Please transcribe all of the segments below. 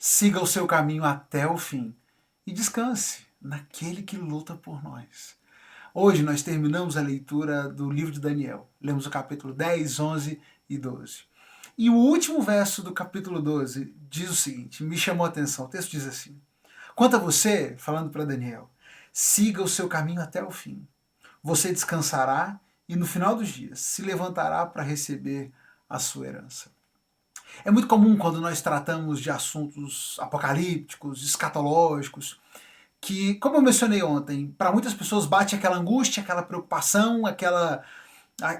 siga o seu caminho até o fim e descanse naquele que luta por nós. Hoje nós terminamos a leitura do livro de Daniel. Lemos o capítulo 10, 11 e 12. E o último verso do capítulo 12 diz o seguinte, me chamou a atenção, o texto diz assim: quanto a você, falando para Daniel, siga o seu caminho até o fim. Você descansará e no final dos dias se levantará para receber a sua herança. É muito comum quando nós tratamos de assuntos apocalípticos, escatológicos, que, como eu mencionei ontem, para muitas pessoas bate aquela angústia, aquela preocupação,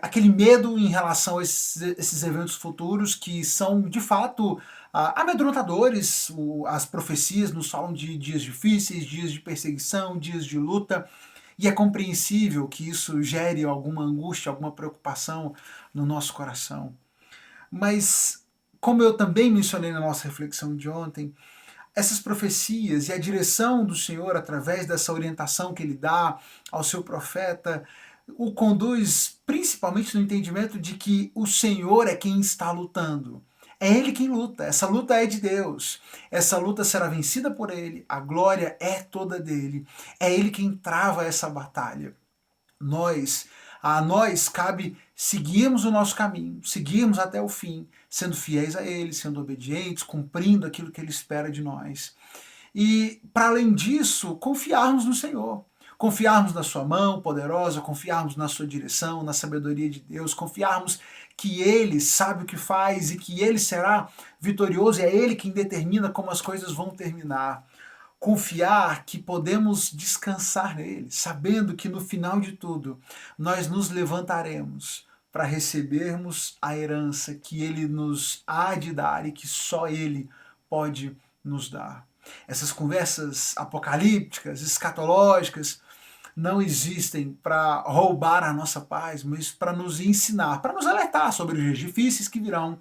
aquele medo em relação a esses eventos futuros que são, de fato, amedrontadores. As profecias nos falam de dias difíceis, dias de perseguição, dias de luta, e é compreensível que isso gere alguma angústia, alguma preocupação no nosso coração. Mas, como eu também mencionei na nossa reflexão de ontem, essas profecias e a direção do Senhor através dessa orientação que Ele dá ao seu profeta o conduz principalmente no entendimento de que o Senhor é quem está lutando. É Ele quem luta, essa luta é de Deus, essa luta será vencida por Ele, a glória é toda dele, é Ele quem trava essa batalha. A nós cabe seguirmos o nosso caminho, seguirmos até o fim, sendo fiéis a Ele, sendo obedientes, cumprindo aquilo que Ele espera de nós. E, para além disso, confiarmos no Senhor. Confiarmos na sua mão poderosa, confiarmos na sua direção, na sabedoria de Deus, confiarmos que Ele sabe o que faz e que Ele será vitorioso, e é Ele quem determina como as coisas vão terminar. Confiar que podemos descansar nele, sabendo que no final de tudo nós nos levantaremos para recebermos a herança que Ele nos há de dar e que só Ele pode nos dar. Essas conversas apocalípticas, escatológicas, não existem para roubar a nossa paz, mas para nos ensinar, para nos alertar sobre os dias difíceis que virão,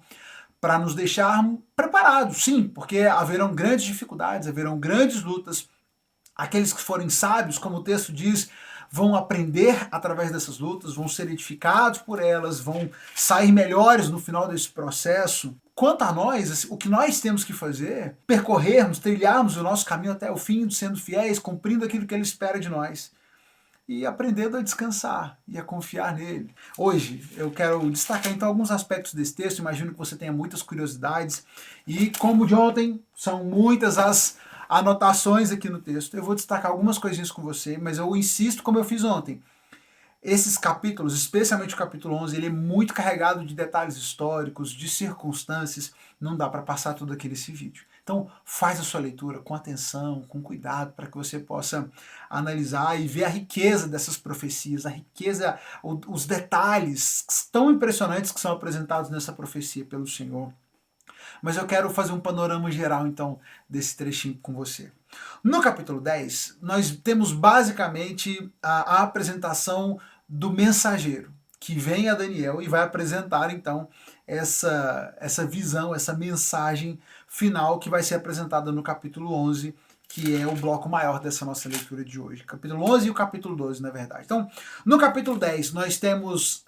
para nos deixar preparados, sim, porque haverão grandes dificuldades, haverão grandes lutas. Aqueles que forem sábios, como o texto diz, vão aprender através dessas lutas, vão ser edificados por elas, vão sair melhores no final desse processo. Quanto a nós, o que nós temos que fazer, percorrermos, trilharmos o nosso caminho até o fim, sendo fiéis, cumprindo aquilo que Ele espera de nós, e aprendendo a descansar e a confiar nele. Hoje eu quero destacar então alguns aspectos desse texto, imagino que você tenha muitas curiosidades, e como de ontem, são muitas as anotações aqui no texto, eu vou destacar algumas coisinhas com você, mas eu insisto como eu fiz ontem. Esses capítulos, especialmente o capítulo 11, ele é muito carregado de detalhes históricos, de circunstâncias, não dá para passar tudo aqui nesse vídeo. Então faz a sua leitura com atenção, com cuidado, para que você possa analisar e ver a riqueza dessas profecias, a riqueza, os detalhes tão impressionantes que são apresentados nessa profecia pelo Senhor. Mas eu quero fazer um panorama geral, então, desse trechinho com você. No capítulo 10, nós temos basicamente a apresentação do mensageiro, que vem a Daniel e vai apresentar, então, essa visão, essa mensagem final que vai ser apresentada no capítulo 11, que é o bloco maior dessa nossa leitura de hoje. Capítulo 11 e o capítulo 12, na verdade. Então, no capítulo 10, nós temos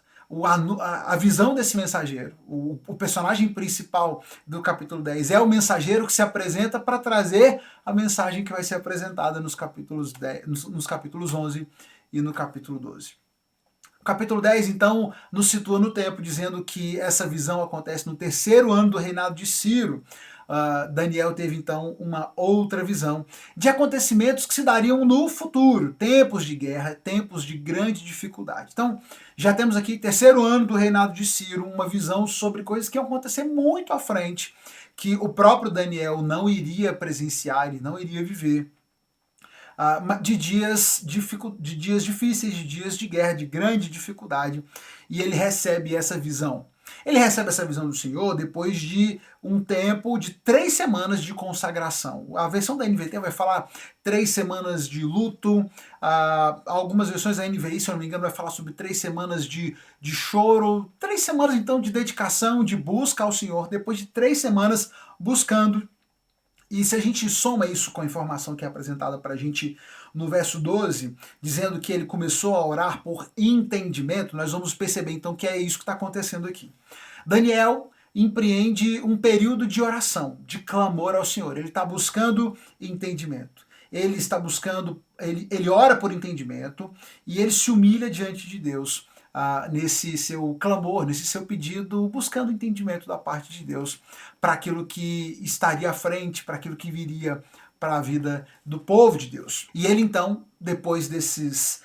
a visão desse mensageiro. O personagem principal do capítulo 10 é o mensageiro que se apresenta para trazer a mensagem que vai ser apresentada nos capítulos 11 e no capítulo 12. O capítulo 10, então, nos situa no tempo, dizendo que essa visão acontece no terceiro ano do reinado de Ciro. Daniel teve então uma outra visão de acontecimentos que se dariam no futuro, tempos de guerra, tempos de grande dificuldade. Então, já temos aqui terceiro ano do reinado de Ciro, uma visão sobre coisas que iam acontecer muito à frente, que o próprio Daniel não iria presenciar, ele não iria viver. De dias difíceis, de dias de guerra, de grande dificuldade, e ele recebe essa visão. Ele recebe essa visão do Senhor depois de um tempo de 3 semanas de consagração. A versão da NVT vai falar 3 semanas de luto, algumas versões da NVI, se eu não me engano, vai falar sobre 3 semanas de choro, 3 semanas então de dedicação, de busca ao Senhor, depois de 3 semanas buscando. E se a gente soma isso com a informação que é apresentada para a gente no verso 12, dizendo que ele começou a orar por entendimento, nós vamos perceber então que é isso que está acontecendo aqui. Daniel empreende um período de oração, de clamor ao Senhor. Ele está buscando entendimento. Ele está buscando, ele ora por entendimento e ele se humilha diante de Deus nesse seu clamor, nesse seu pedido, buscando entendimento da parte de Deus para aquilo que estaria à frente, para aquilo que viria para a vida do povo de Deus. E ele então, depois dessas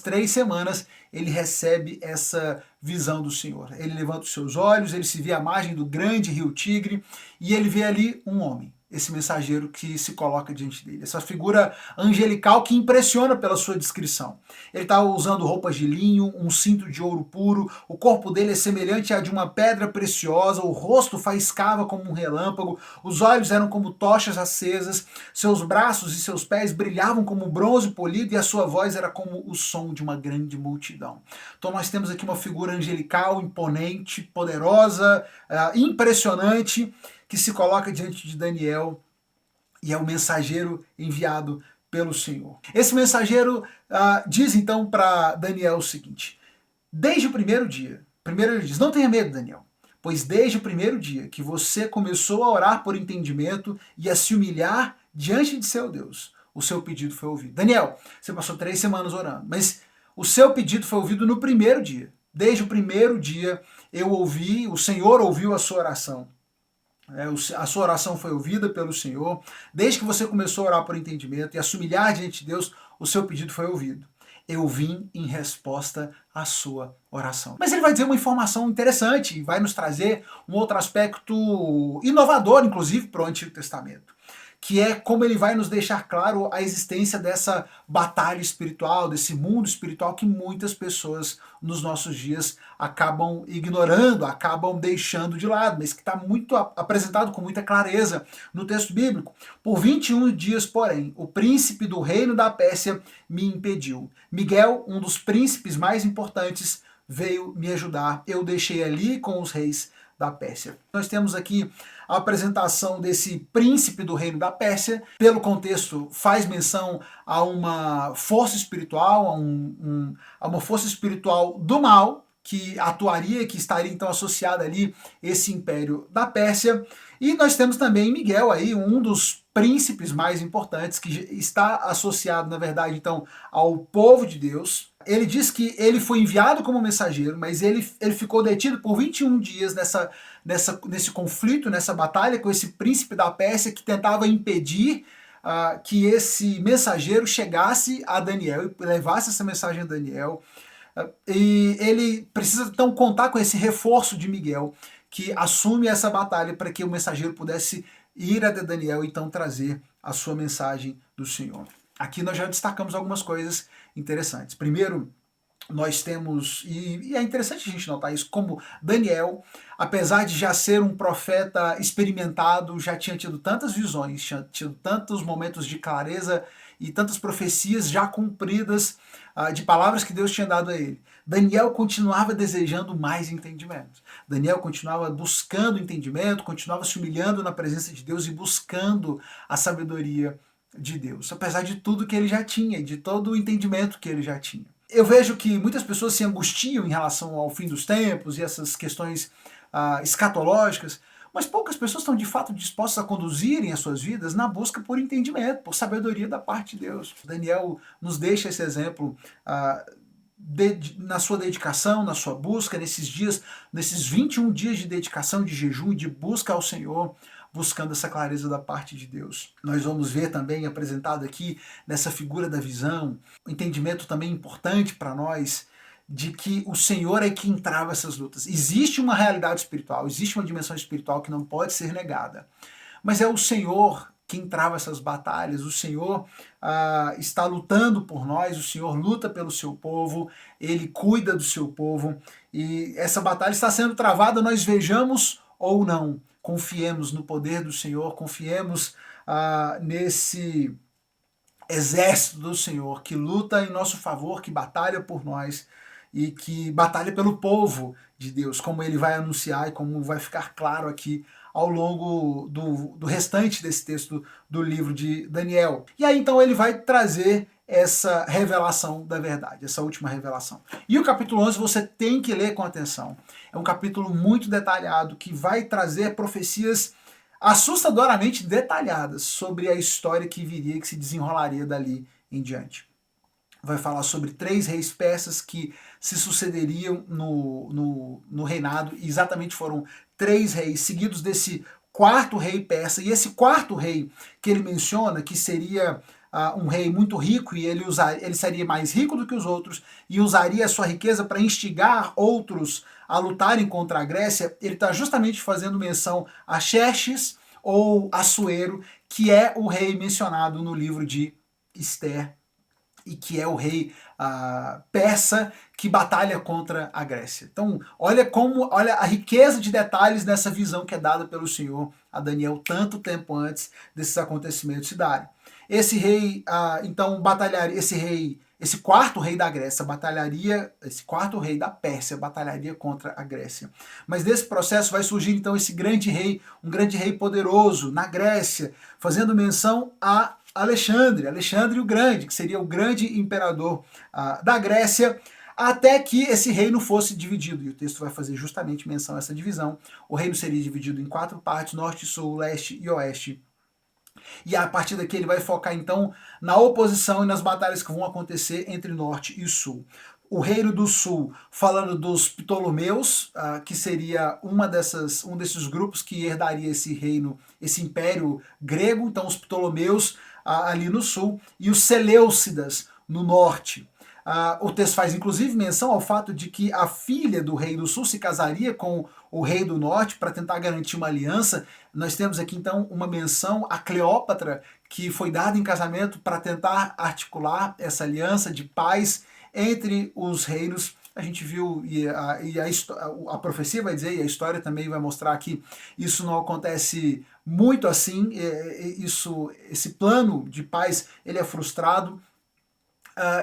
3 semanas, ele recebe essa visão do Senhor. Ele levanta os seus olhos, ele se vê à margem do grande rio Tigre e ele vê ali um homem, esse mensageiro que se coloca diante dele, essa figura angelical que impressiona pela sua descrição. Ele está usando roupas de linho, um cinto de ouro puro, o corpo dele é semelhante a de uma pedra preciosa, o rosto faiscava como um relâmpago, os olhos eram como tochas acesas, seus braços e seus pés brilhavam como bronze polido e a sua voz era como o som de uma grande multidão. Então nós temos aqui uma figura angelical, imponente, poderosa, impressionante, que se coloca diante de Daniel e é o mensageiro enviado pelo Senhor. Esse mensageiro diz então para Daniel o seguinte: desde o primeiro dia, primeiro ele diz, não tenha medo, Daniel, pois desde o primeiro dia que você começou a orar por entendimento e a se humilhar diante de seu Deus, o seu pedido foi ouvido. Daniel, você passou 3 semanas orando, mas o seu pedido foi ouvido no primeiro dia. Desde o primeiro dia eu ouvi, o Senhor ouviu a sua oração. A sua oração foi ouvida pelo Senhor. Desde que você começou a orar por entendimento e a se humilhar diante de Deus, o seu pedido foi ouvido. Eu vim em resposta à sua oração. Mas ele vai dizer uma informação interessante e vai nos trazer um outro aspecto inovador, inclusive, para o Antigo Testamento, que é como ele vai nos deixar claro a existência dessa batalha espiritual, desse mundo espiritual que muitas pessoas nos nossos dias acabam ignorando, acabam deixando de lado, mas que está muito apresentado com muita clareza no texto bíblico. Por 21 dias, porém, o príncipe do reino da Pérsia me impediu. Miguel, um dos príncipes mais importantes, veio me ajudar. Eu deixei ali com os reis da Pérsia. Nós temos aqui a apresentação desse príncipe do reino da Pérsia. Pelo contexto, faz menção a uma força espiritual, a uma força espiritual do mal, que atuaria, que estaria então associada ali esse império da Pérsia. E nós temos também Miguel aí, um dos príncipes mais importantes, que está associado, na verdade, então, ao povo de Deus. Ele diz que ele foi enviado como mensageiro, mas ele ficou detido por 21 dias nesse conflito, nessa batalha com esse príncipe da Pérsia que tentava impedir que esse mensageiro chegasse a Daniel e levasse essa mensagem a Daniel. E ele precisa então contar com esse reforço de Miguel, que assume essa batalha para que o mensageiro pudesse ir até Daniel e então trazer a sua mensagem do Senhor. Aqui nós já destacamos algumas coisas interessantes. Primeiro, nós temos, e é interessante a gente notar isso, como Daniel, apesar de já ser um profeta experimentado, já tinha tido tantas visões, tinha tido tantos momentos de clareza e tantas profecias já cumpridas de palavras que Deus tinha dado a ele. Daniel continuava desejando mais entendimento. Daniel continuava buscando entendimento, continuava se humilhando na presença de Deus e buscando a sabedoria de Deus, apesar de tudo que ele já tinha, de todo o entendimento que ele já tinha. Eu vejo que muitas pessoas se angustiam em relação ao fim dos tempos e essas questões escatológicas, mas poucas pessoas estão de fato dispostas a conduzirem as suas vidas na busca por entendimento, por sabedoria da parte de Deus. Daniel nos deixa esse exemplo na sua dedicação, na sua busca, nesses dias, nesses 21 dias de dedicação, de jejum e de busca ao Senhor, buscando essa clareza da parte de Deus. Nós vamos ver também apresentado aqui nessa figura da visão, um entendimento também importante para nós de que o Senhor é quem trava essas lutas. Existe uma realidade espiritual, existe uma dimensão espiritual que não pode ser negada, mas é o Senhor quem trava essas batalhas. O Senhor está lutando por nós, o Senhor luta pelo seu povo, Ele cuida do seu povo, e essa batalha está sendo travada, nós vejamos ou não. Confiemos no poder do Senhor, confiemos nesse exército do Senhor que luta em nosso favor, que batalha por nós e que batalha pelo povo de Deus, como ele vai anunciar e como vai ficar claro aqui ao longo do restante desse texto do livro de Daniel. E aí então ele vai trazer essa revelação da verdade, essa última revelação. E o capítulo 11 você tem que ler com atenção. É um capítulo muito detalhado que vai trazer profecias assustadoramente detalhadas sobre a história que viria, que se desenrolaria dali em diante. Vai falar sobre 3 reis persas que se sucederiam no reinado, e exatamente foram 3 reis seguidos desse 4º rei persa, e esse 4º rei que ele menciona, que seria um rei muito rico, e ele seria mais rico do que os outros, e usaria a sua riqueza para instigar outros a lutarem contra a Grécia, ele está justamente fazendo menção a Xerxes ou Assuero, que é o rei mencionado no livro de Esther, e que é o rei persa que batalha contra a Grécia. Então, olha a riqueza de detalhes nessa visão que é dada pelo Senhor a Daniel tanto tempo antes desses acontecimentos se darem. Esse rei, então, batalharia, esse 4º rei da Grécia batalharia, esse 4º rei da Pérsia batalharia contra a Grécia. Mas desse processo vai surgir então esse grande rei, um grande rei poderoso na Grécia, fazendo menção a Alexandre o Grande, que seria o grande imperador da Grécia, até que esse reino fosse dividido. E o texto vai fazer justamente menção a essa divisão. O reino seria dividido em 4 partes, norte, sul, leste e oeste. E a partir daqui ele vai focar então na oposição e nas batalhas que vão acontecer entre norte e sul. O reino do sul, falando dos Ptolomeus, que seria um desses grupos que herdaria esse reino, esse império grego, então os Ptolomeus ali no sul, e os Seleucidas no norte. O texto faz inclusive menção ao fato de que a filha do rei do sul se casaria com o rei do norte para tentar garantir uma aliança. Nós temos aqui então uma menção a Cleópatra, que foi dada em casamento para tentar articular essa aliança de paz entre os reinos. A gente viu, a profecia vai dizer, e a história também vai mostrar que isso não acontece muito assim, esse plano de paz ele é frustrado.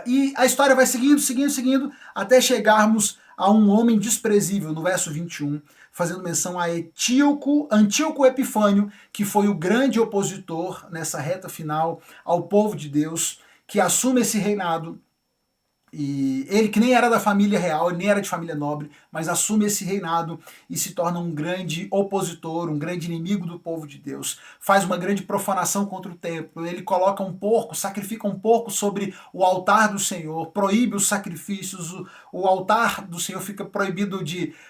E a história vai seguindo, até chegarmos a um homem desprezível, no verso 21, fazendo menção a Antíoco Epifânio, que foi o grande opositor nessa reta final ao povo de Deus, que assume esse reinado. E ele, que nem era da família real, nem era de família nobre, mas assume esse reinado e se torna um grande opositor, um grande inimigo do povo de Deus. Faz uma grande profanação contra o templo. Ele coloca um porco, sacrifica um porco sobre o altar do Senhor, proíbe os sacrifícios. O altar do Senhor fica proibido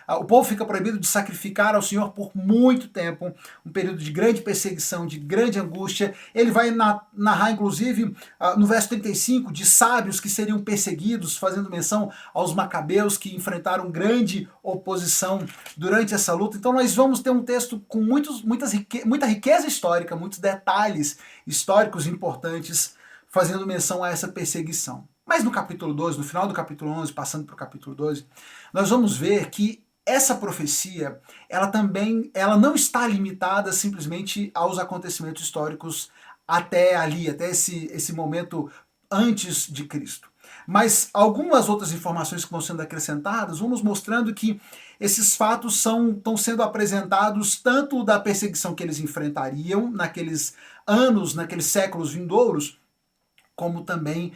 o povo fica proibido de sacrificar ao Senhor por muito tempo, um período de grande perseguição, de grande angústia. Ele vai narrar, inclusive, no verso 35, de sábios que seriam perseguidos, fazendo menção aos macabeus que enfrentaram grande oposição durante essa luta. Então nós vamos ter um texto com muita riqueza histórica, muitos detalhes históricos importantes, fazendo menção a essa perseguição. Mas no capítulo 12, no final do capítulo 11, passando para o capítulo 12, nós vamos ver que essa profecia, ela não está limitada simplesmente aos acontecimentos históricos até ali, até esse momento antes de Cristo. Mas algumas outras informações que vão sendo acrescentadas vão nos mostrando que esses fatos estão sendo apresentados tanto da perseguição que eles enfrentariam naqueles anos, naqueles séculos vindouros, como também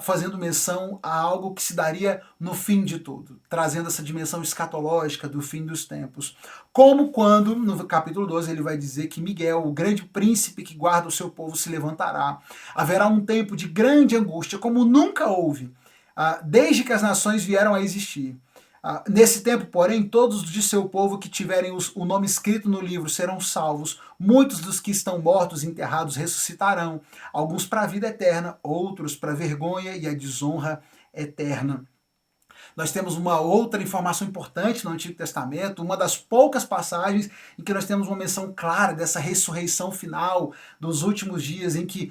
fazendo menção a algo que se daria no fim de tudo, trazendo essa dimensão escatológica do fim dos tempos. Como quando, no capítulo 12, ele vai dizer que Miguel, o grande príncipe que guarda o seu povo, se levantará. Haverá um tempo de grande angústia, como nunca houve, desde que as nações vieram a existir. Nesse tempo, porém, todos de seu povo que tiverem o nome escrito no livro serão salvos. Muitos dos que estão mortos e enterrados ressuscitarão, alguns para a vida eterna, outros para a vergonha e a desonra eterna. Nós temos uma outra informação importante no Antigo Testamento, uma das poucas passagens em que nós temos uma menção clara dessa ressurreição final dos últimos dias, em que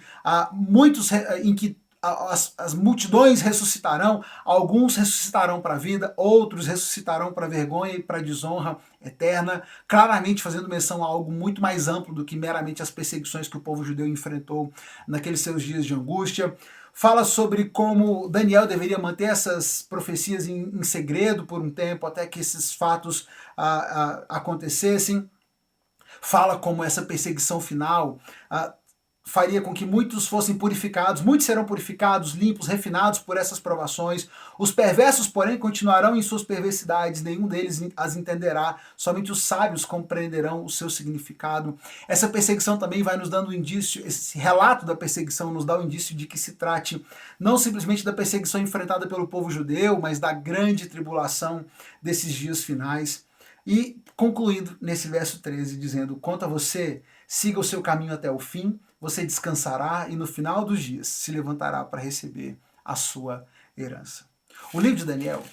as multidões ressuscitarão, alguns ressuscitarão para a vida, outros ressuscitarão para a vergonha e para a desonra eterna, claramente fazendo menção a algo muito mais amplo do que meramente as perseguições que o povo judeu enfrentou naqueles seus dias de angústia. Fala sobre como Daniel deveria manter essas profecias em segredo por um tempo, até que esses fatos acontecessem. Fala como essa perseguição final faria com que muitos fossem purificados, muitos serão purificados, limpos, refinados por essas provações. Os perversos, porém, continuarão em suas perversidades, nenhum deles as entenderá, somente os sábios compreenderão o seu significado. Essa perseguição também vai nos dando um indício, esse relato da perseguição nos dá um indício de que se trate não simplesmente da perseguição enfrentada pelo povo judeu, mas da grande tribulação desses dias finais. E concluindo nesse verso 13, dizendo: quanto a você, siga o seu caminho até o fim, você descansará e no final dos dias se levantará para receber a sua herança. O livro de Daniel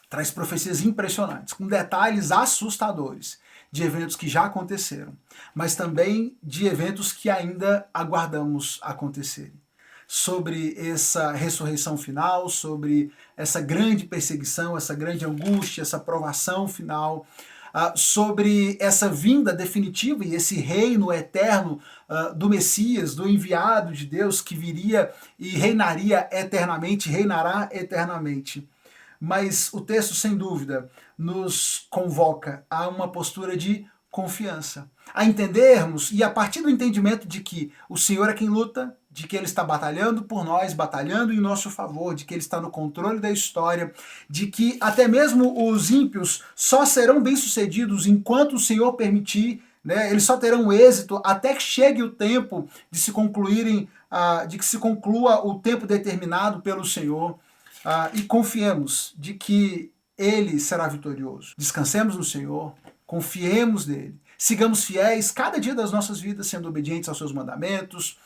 traz profecias impressionantes, com detalhes assustadores de eventos que já aconteceram, mas também de eventos que ainda aguardamos acontecerem. Sobre essa ressurreição final, sobre essa grande perseguição, essa grande angústia, essa provação final, sobre essa vinda definitiva e esse reino eterno do Messias, do enviado de Deus, que viria e reinaria eternamente, reinará eternamente. Mas o texto, sem dúvida, nos convoca a uma postura de confiança, a entendermos e a partir do entendimento de que o Senhor é quem luta, de que Ele está batalhando por nós, batalhando em nosso favor, de que Ele está no controle da história, de que até mesmo os ímpios só serão bem-sucedidos enquanto o Senhor permitir, né? Eles só terão êxito até que chegue o tempo de se concluírem, de que se conclua o tempo determinado pelo Senhor, e confiemos de que Ele será vitorioso. Descansemos no Senhor, confiemos nele, sigamos fiéis cada dia das nossas vidas, sendo obedientes aos seus mandamentos,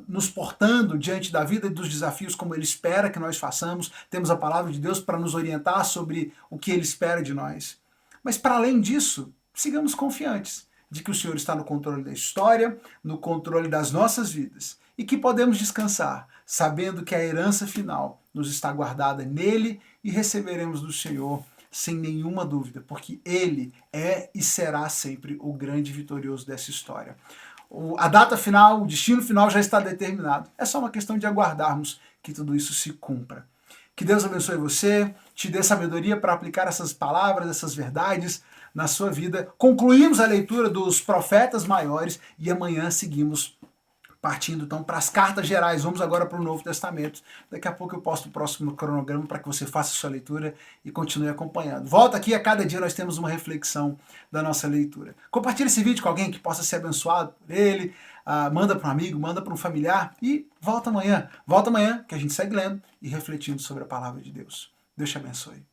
nos portando diante da vida e dos desafios como Ele espera que nós façamos. Temos a palavra de Deus para nos orientar sobre o que Ele espera de nós. Mas para além disso, sigamos confiantes de que o Senhor está no controle da história, no controle das nossas vidas, e que podemos descansar, sabendo que a herança final nos está guardada nele e receberemos do Senhor sem nenhuma dúvida, porque Ele é e será sempre o grande vitorioso dessa história. A data final, o destino final já está determinado. É só uma questão de aguardarmos que tudo isso se cumpra. Que Deus abençoe você, te dê sabedoria para aplicar essas palavras, essas verdades na sua vida. Concluímos a leitura dos profetas maiores e amanhã seguimos partindo então para as cartas gerais. Vamos agora para o Novo Testamento. Daqui a pouco eu posto o próximo cronograma para que você faça a sua leitura e continue acompanhando. Volta aqui, a cada dia nós temos uma reflexão da nossa leitura. Compartilhe esse vídeo com alguém que possa ser abençoado por ele, manda para um amigo, manda para um familiar e volta amanhã. Volta amanhã que a gente segue lendo e refletindo sobre a palavra de Deus. Deus te abençoe.